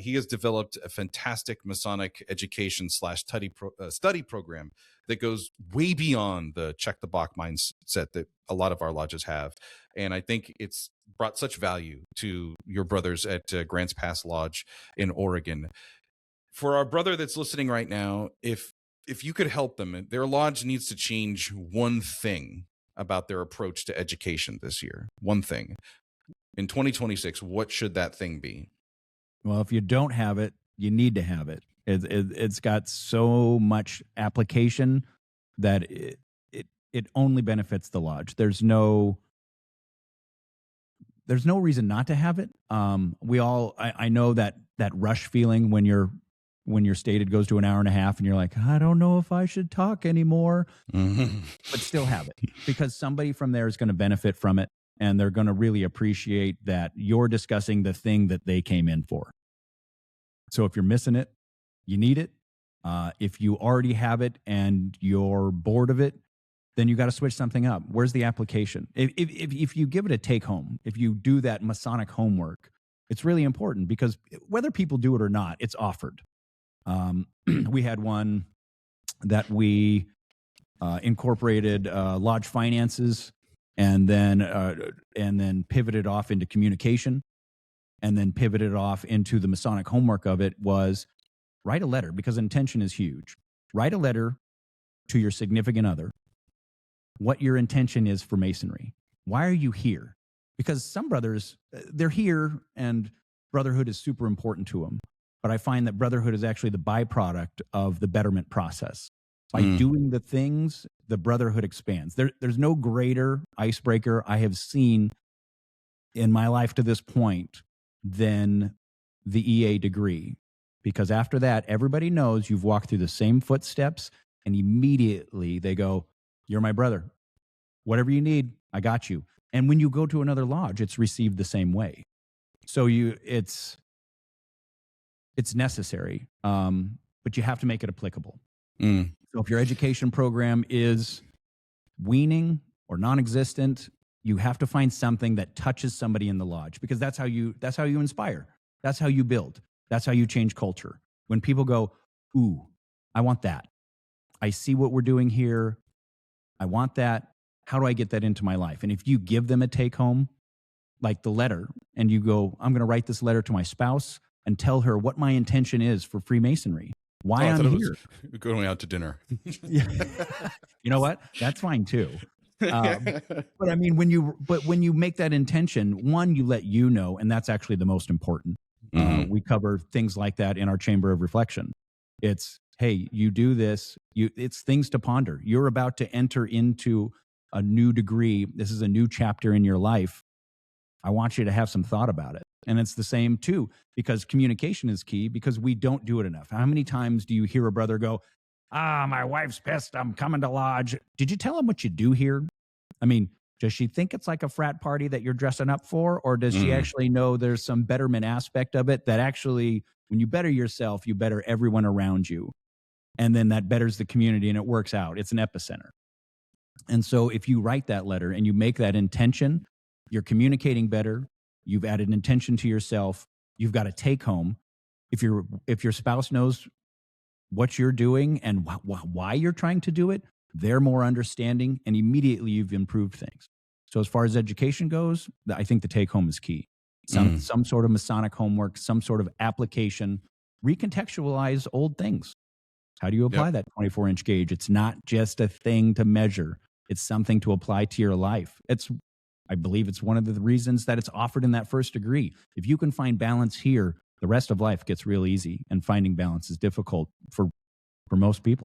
he has developed a fantastic Masonic education / study program that goes way beyond the check the box mindset that a lot of our lodges have. And I think it's brought such value to your brothers at Grants Pass Lodge in Oregon. For our brother that's listening right now, if you could help them, their lodge needs to change one thing about their approach to education this year. One thing. In 2026, what should that thing be? Well, if you don't have it, you need to have it. It's got so much application that it only benefits the lodge. There's no reason not to have it. I know that rush feeling when your stated goes to an hour and a half and you're like, I don't know if I should talk anymore, but still have it, because somebody from there is going to benefit from it. And they're going to really appreciate that you're discussing the thing that they came in for. So if you're missing it, you need it. If you already have it and you're bored of it, then you got to switch something up. Where's the application? If you give it a take home, if you do that Masonic homework, it's really important, because whether people do it or not, it's offered. We had one that we incorporated lodge finances, and then pivoted off into communication, and then pivoted off into the Masonic homework of it was write a letter, because intention is huge. Write a letter to your significant other, what your intention is for Masonry. Why are you here? Because some brothers, they're here and brotherhood is super important to them. But I find that brotherhood is actually the byproduct of the betterment process. By doing the things, the brotherhood expands. There's no greater icebreaker I have seen in my life to this point than the EA degree. Because after that, everybody knows you've walked through the same footsteps, and immediately they go, you're my brother. Whatever you need, I got you. And when you go to another lodge, it's received the same way. So it's necessary, but you have to make it applicable. So if your education program is weaning or non-existent, you have to find something that touches somebody in the lodge, because that's how you inspire. That's how you build. That's how you change culture. When people go, ooh, I want that. I see what we're doing here. I want that. How do I get that into my life? And if you give them a take home, like the letter, and you go, I'm going to write this letter to my spouse and tell her what my intention is for Freemasonry. Why I'm here. Going out to dinner. You know what? That's fine too. But I mean, when you make that intention, one, you let you know, and that's actually the most important. We cover things like that in our Chamber of Reflection. It's, hey, you do this. It's things to ponder. You're about to enter into a new degree. This is a new chapter in your life. I want you to have some thought about it. And it's the same too, because communication is key, because we don't do it enough. How many times do you hear a brother go, my wife's pissed, I'm coming to lodge. Did you tell him what you do here? I mean, does she think it's like a frat party that you're dressing up for? Or does she actually know there's some betterment aspect of it that actually, when you better yourself, you better everyone around you. And then that betters the community and it works out. It's an epicenter. And so if you write that letter and you make that intention, you're communicating better. You've added intention to yourself. You've got a take home. If your spouse knows what you're doing and why you're trying to do it, they're more understanding, and immediately you've improved things. So as far as education goes, I think the take home is key. Some sort of Masonic homework, some sort of application, recontextualize old things. How do you apply that 24-inch gauge? It's not just a thing to measure. It's something to apply to your life. I believe it's one of the reasons that it's offered in that first degree. If you can find balance here, the rest of life gets real easy, and finding balance is difficult for most people.